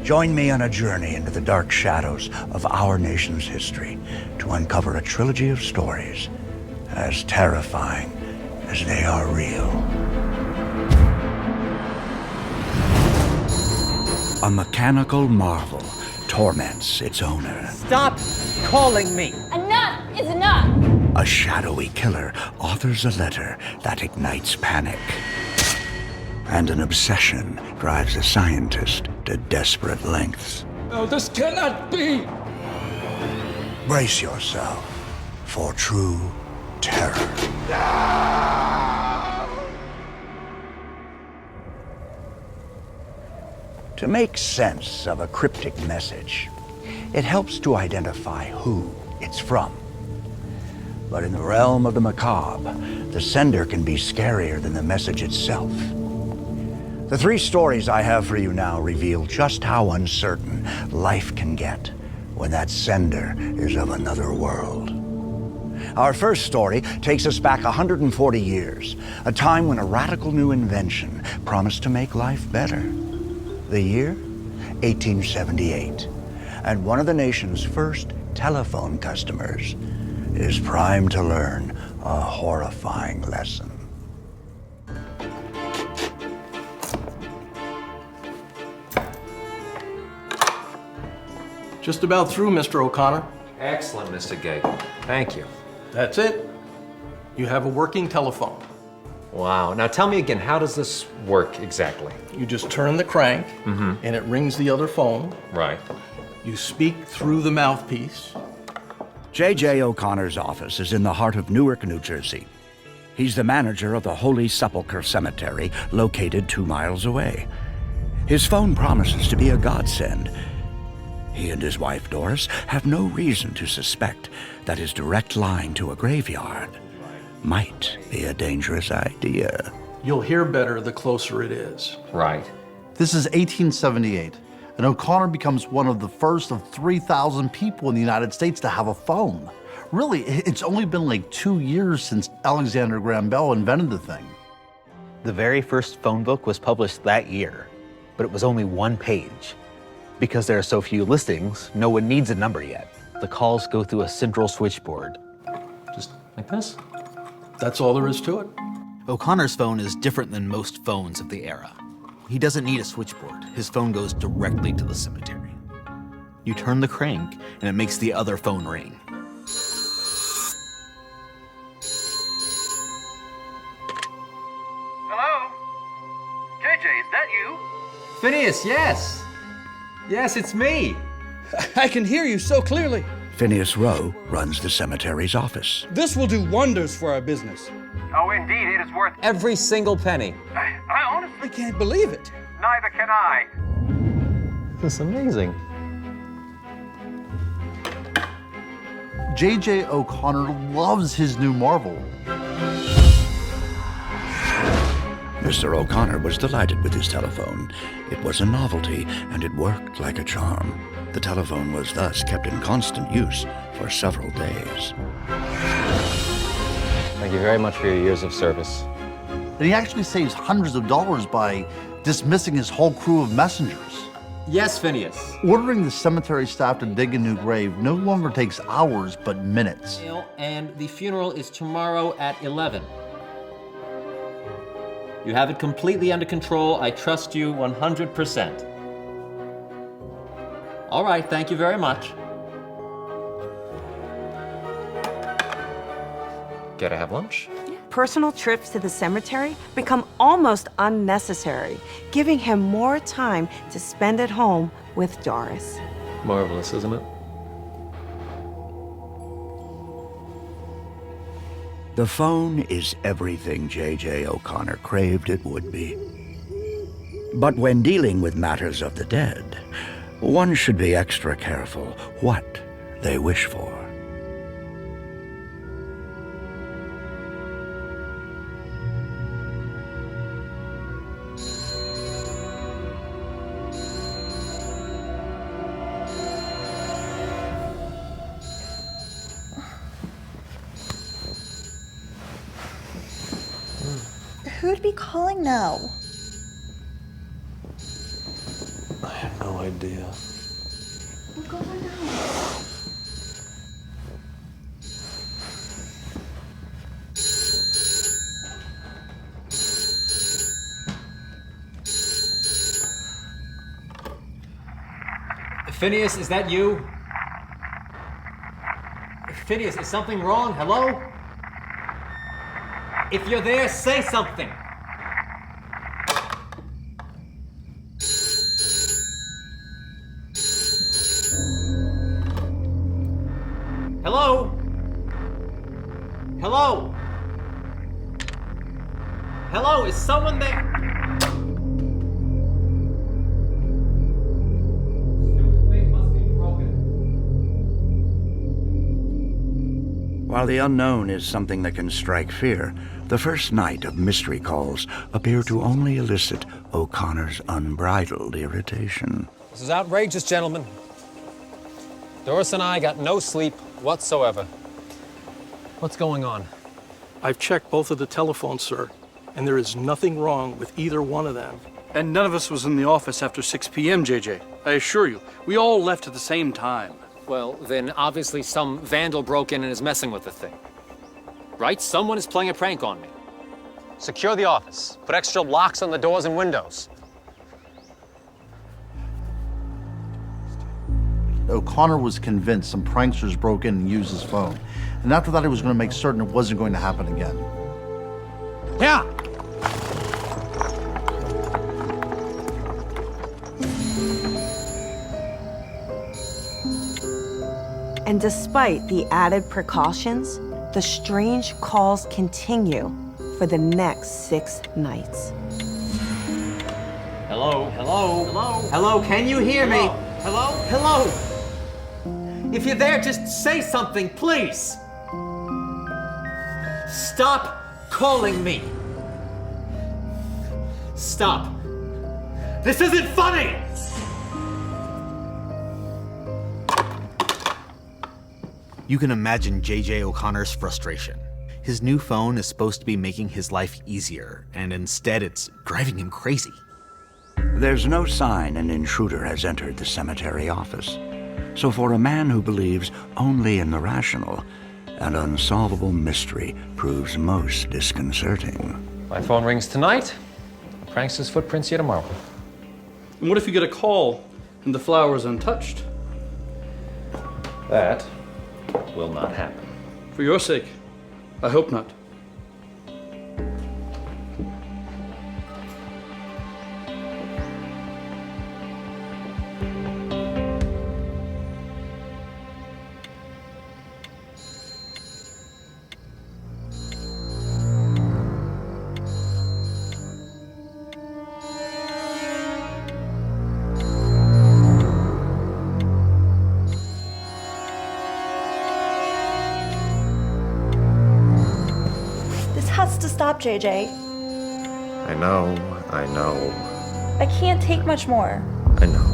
Join me on a journey into the dark shadows of our nation's history to uncover a trilogy of stories as terrifying as they are real. A mechanical marvel torments its owner. Stop calling me! Enough is enough! A shadowy killer authors a letter that ignites panic. And an obsession drives a scientist to desperate lengths. No, this cannot be! Brace yourself for true terror. To make sense of a cryptic message, it helps to identify who it's from. But in the realm of the macabre, the sender can be scarier than the message itself. The 3 stories I have for you now reveal just how uncertain life can get when that sender is of another world. Our first story takes us back 140 years, a time when a radical new invention promised to make life better. The year? 1878. And one of the nation's first telephone customers is primed to learn a horrifying lesson. Just about through, Mr. O'Connor. Excellent, Mr. Gagan. Thank you. That's it. You have a working telephone. Wow. Now tell me again, how does this work exactly? You just turn the crank, and it rings the other phone. Right. You speak through the mouthpiece. J.J. O'Connor's office is in the heart of Newark, New Jersey. He's the manager of the Holy Sepulchre Cemetery, located 2 miles away. His phone promises to be a godsend. He and his wife, Doris, have no reason to suspect that his direct line to a graveyard might be a dangerous idea. You'll hear better the closer it is. Right. This is 1878, and O'Connor becomes one of the first of 3,000 people in the United States to have a phone. Really, it's only been like 2 years since Alexander Graham Bell invented the thing. The very first phone book was published that year, but it was only 1 page. Because there are so few listings, no one needs a number yet. The calls go through a central switchboard. Just like this? That's all there is to it. O'Connor's phone is different than most phones of the era. He doesn't need a switchboard. His phone goes directly to the cemetery. You turn the crank, and it makes the other phone ring. Hello? JJ, is that you? Phineas, yes. Yes, it's me. I can hear you so clearly. Phineas Rowe runs the cemetery's office. This will do wonders for our business. Oh, indeed, it is worth it. Every single penny. I honestly, I can't believe it. neither can I. This is amazing. J.J. O'Connor loves his new marvel. Mr. O'Connor was delighted with his telephone. It was a novelty, and it worked like a charm. The telephone was thus kept in constant use for several days. Thank you very much for your years of service. And he actually saves hundreds of dollars by dismissing his whole crew of messengers. Yes, Phineas. Ordering the cemetery staff to dig a new grave no longer takes hours, but minutes. And the funeral is tomorrow at 11. You have it completely under control. I trust you 100%. All right, thank you very much. Gotta have lunch? Personal trips to the cemetery become almost unnecessary, giving him more time to spend at home with Doris. Marvelous, isn't it? The phone is everything J.J. O'Connor craved it would be. But when dealing with matters of the dead, one should be extra careful what they wish for. Who'd be calling now? I have no idea. Look over now. Phineas, is that you? Phineas, is something wrong? Hello? If you're there, say something. Hello? Hello? Hello, is someone there? Stupid thing must be broken. While the unknown is something that can strike fear, the first night of mystery calls appear to only elicit O'Connor's unbridled irritation. This is outrageous, gentlemen. Doris and I got no sleep whatsoever. What's going on? I've checked both of the telephones, sir, and there is nothing wrong with either one of them. And none of us was in the office after 6 p.m., JJ. I assure you, we all left at the same time. Well, then obviously some vandal broke in and is messing with the thing. Right? Someone is playing a prank on me. Secure the office. Put extra locks on the doors and windows. O'Connor was convinced some pranksters broke in and used his phone. And after that, he was going to make certain it wasn't going to happen again. Yeah. And despite the added precautions, the strange calls continue for the next 6 nights. Hello? Hello? Hello? Hello? Can you hear me? Hello? Hello? If you're there, just say something, please. Stop calling me. Stop. This isn't funny! You can imagine J.J. O'Connor's frustration. His new phone is supposed to be making his life easier, and instead it's driving him crazy. There's no sign an intruder has entered the cemetery office. So for a man who believes only in the rational, an unsolvable mystery proves most disconcerting. My phone rings tonight. Prankster's footprints here tomorrow. And what if you get a call and the flower's untouched? That will not happen. For your sake, I hope not. Has to stop, JJ. I know. I can't take much more. I know.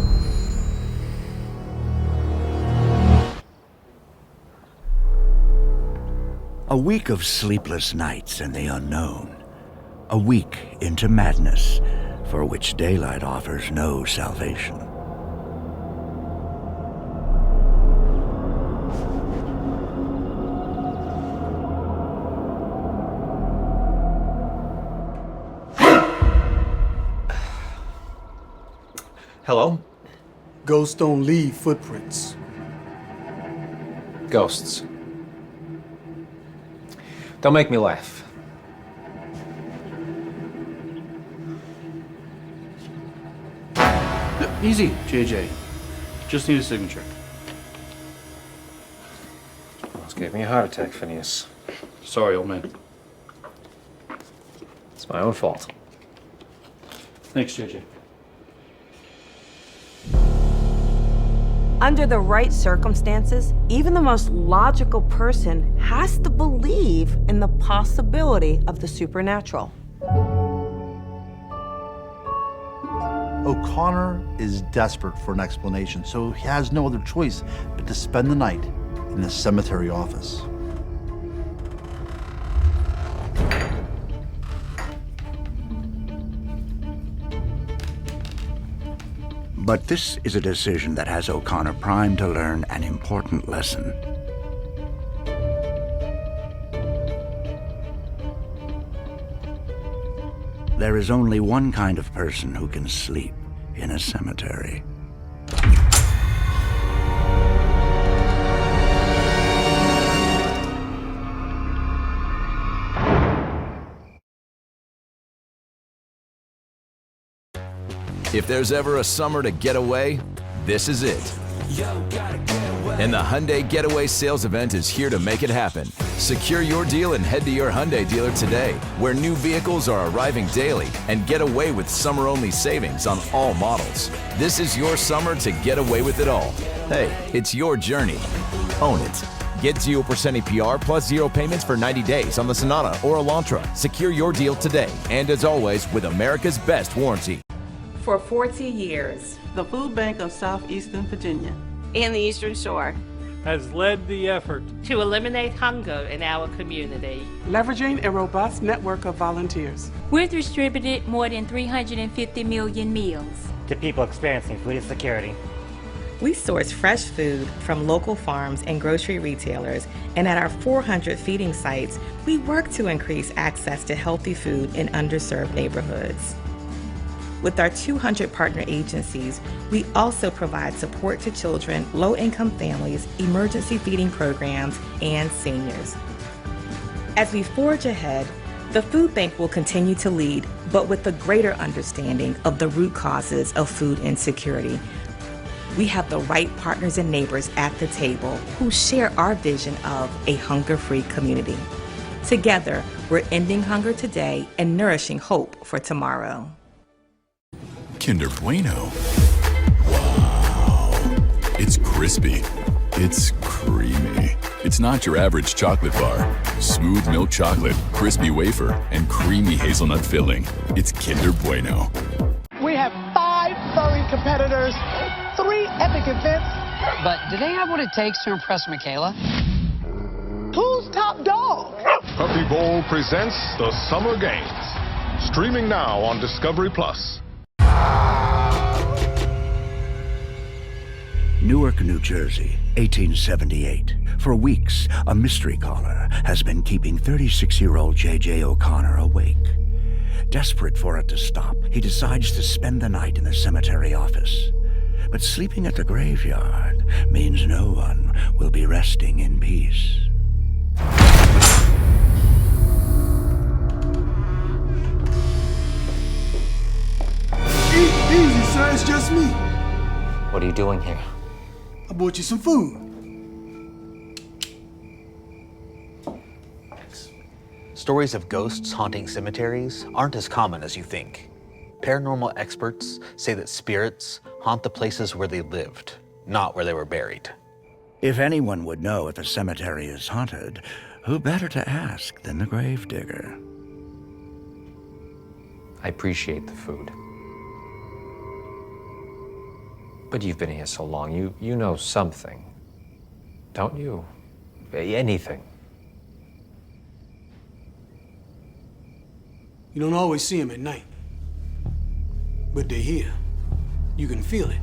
A week of sleepless nights in the unknown. A week into madness, for which daylight offers no salvation. Hello? Ghosts don't leave footprints. Ghosts. Don't make me laugh. Easy, JJ. Just need a signature. Almost gave me a heart attack, Phineas. Sorry, old man. It's my own fault. Thanks, JJ. Under the right circumstances, even the most logical person has to believe in the possibility of the supernatural. O'Connor is desperate for an explanation, so he has no other choice but to spend the night in the cemetery office. But this is a decision that has O'Connor primed to learn an important lesson. There is only one kind of person who can sleep in a cemetery. If there's ever a summer to get away, this is it. And the Hyundai Getaway Sales Event is here to make it happen. Secure your deal and head to your Hyundai dealer today, where new vehicles are arriving daily, and get away with summer-only savings on all models. This is your summer to get away with it all. Hey, it's your journey. Own it. Get 0% APR plus 0 payments for 90 days on the Sonata or Elantra. Secure your deal today, and as always, with America's best warranty. For 40 years, the Food Bank of Southeastern Virginia and the Eastern Shore has led the effort to eliminate hunger in our community, leveraging a robust network of volunteers. We've distributed more than 350 million meals to people experiencing food insecurity. We source fresh food from local farms and grocery retailers, and at our 400 feeding sites, we work to increase access to healthy food in underserved neighborhoods. With our 200 partner agencies, we also provide support to children, low-income families, emergency feeding programs, and seniors. As we forge ahead, the food bank will continue to lead, but with a greater understanding of the root causes of food insecurity. We have the right partners and neighbors at the table who share our vision of a hunger-free community. Together, we're ending hunger today and nourishing hope for tomorrow. Kinder Bueno. Wow. It's crispy. It's creamy. It's not your average chocolate bar. Smooth milk chocolate, crispy wafer, and creamy hazelnut filling. It's Kinder Bueno. We have 5 furry competitors, 3 epic events. But do they have what it takes to impress Michaela? Who's top dog? Puppy Bowl presents the Summer Games. Streaming now on Discovery Plus. Newark, New Jersey, 1878. For weeks, a mystery caller has been keeping 36-year-old J.J. O'Connor awake. Desperate for it to stop, he decides to spend the night in the cemetery office. But sleeping at the graveyard means no one will be resting in peace. Easy, sir. It's just me. What are you doing here? I bought you some food. Stories of ghosts haunting cemeteries aren't as common as you think. Paranormal experts say that spirits haunt the places where they lived, not where they were buried. If anyone would know if a cemetery is haunted, who better to ask than the gravedigger? I appreciate the food. But you've been here so long, you know something, don't you? Anything. You don't always see them at night, but they're here. You can feel it.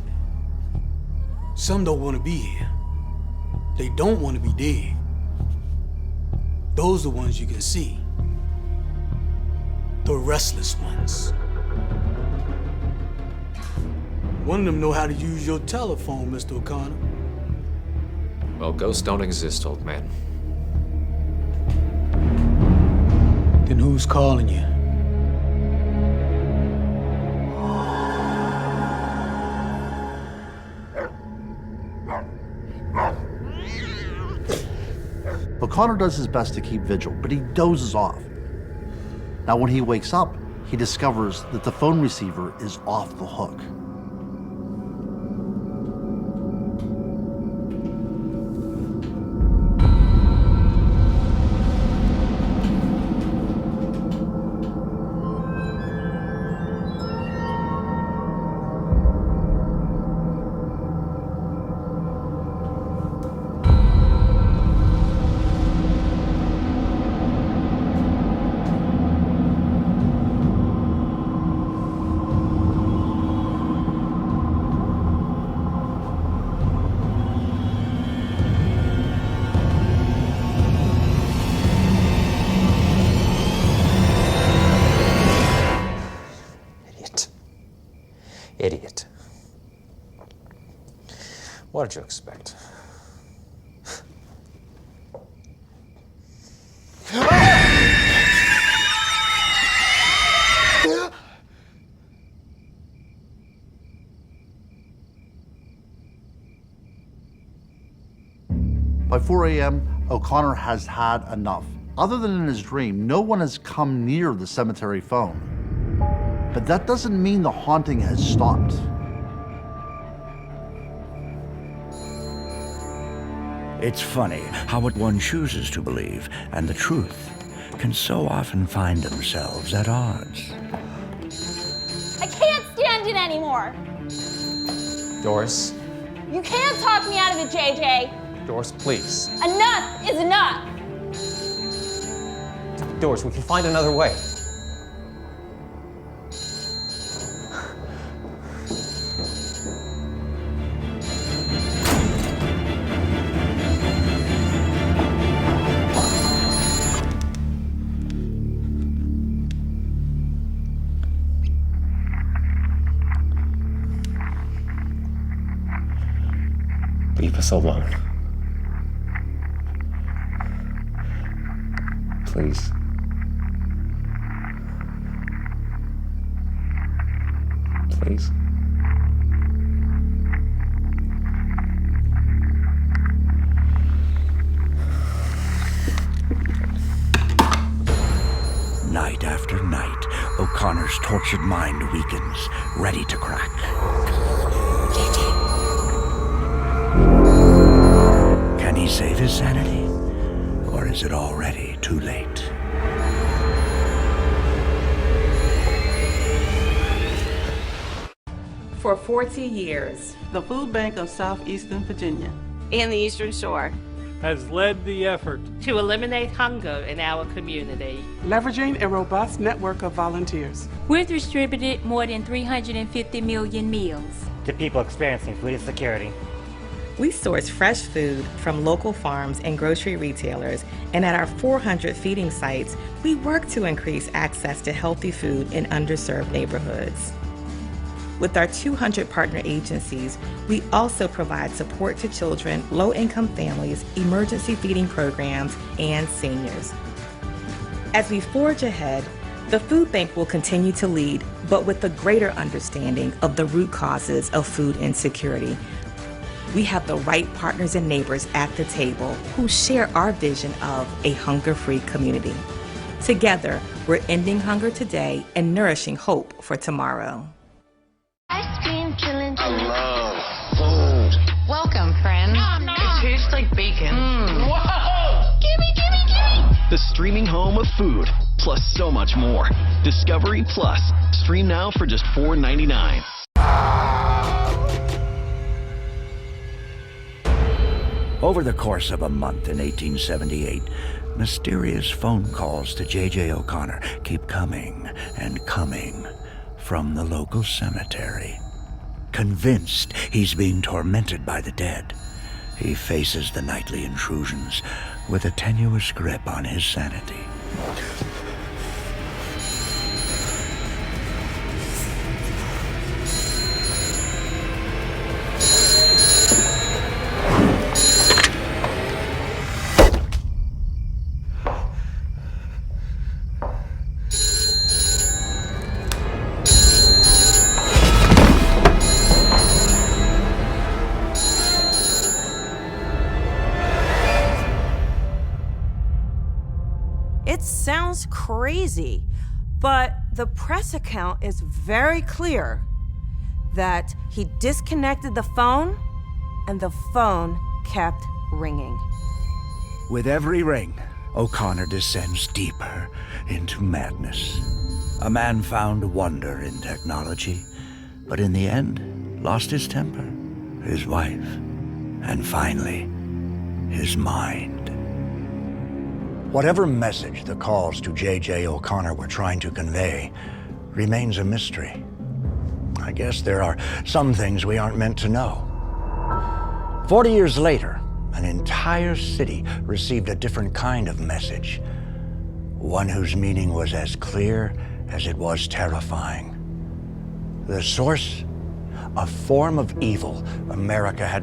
Some don't want to be here. They don't want to be dead. Those are the ones you can see. The restless ones. One of them know how to use your telephone, Mr. O'Connor. Well, ghosts don't exist, old man. Then who's calling you? O'Connor does his best to keep vigil, but he dozes off. Now, when he wakes up, he discovers that the phone receiver is off the hook. Idiot. What did you expect? By 4 a.m., O'Connor has had enough. Other than in his dream, no one has come near the cemetery phone. But that doesn't mean the haunting has stopped. It's funny how what one chooses to believe and the truth can so often find themselves at odds. I can't stand it anymore. Doris. You can't talk me out of it, JJ. Doris, please. Enough is enough. Doris, we can find another way. Leave us alone. Please. Please. Night after night, O'Connor's tortured mind weakens, ready to crack. Can he save his sanity? Or is it already too late? For 40 years, the Food Bank of Southeastern Virginia and the Eastern Shore has led the effort to eliminate hunger in our community. leveraging a robust network of volunteers. We've distributed more than 350 million meals to people experiencing food insecurity. We source fresh food from local farms and grocery retailers, and at our 400 feeding sites, we work to increase access to healthy food in underserved neighborhoods. With our 200 partner agencies, we also provide support to children, low-income families, emergency feeding programs, and seniors. As we forge ahead, the food bank will continue to lead, but with a greater understanding of the root causes of food insecurity. We have the right partners and neighbors at the table who share our vision of a hunger-free community. Together, we're ending hunger today and nourishing hope for tomorrow. Ice cream killing. I love food. Welcome, friend. It tastes like bacon. Whoa! Gimme! The streaming home of food, plus so much more. Discovery Plus. Stream now for just $4.99. Over the course of a month in 1878, mysterious phone calls to J.J. O'Connor keep coming and coming from the local cemetery. Convinced he's being tormented by the dead, he faces the nightly intrusions with a tenuous grip on his sanity. It sounds crazy, but the press account is very clear that he disconnected the phone and the phone kept ringing. With every ring, O'Connor descends deeper into madness. A man found wonder in technology, but in the end, lost his temper, his wife, and finally, his mind. Whatever message the calls to J.J. O'Connor were trying to convey remains a mystery. I guess there are some things we aren't meant to know. 40 years later, an entire city received a different kind of message, one whose meaning was as clear as it was terrifying. The source a form of evil America had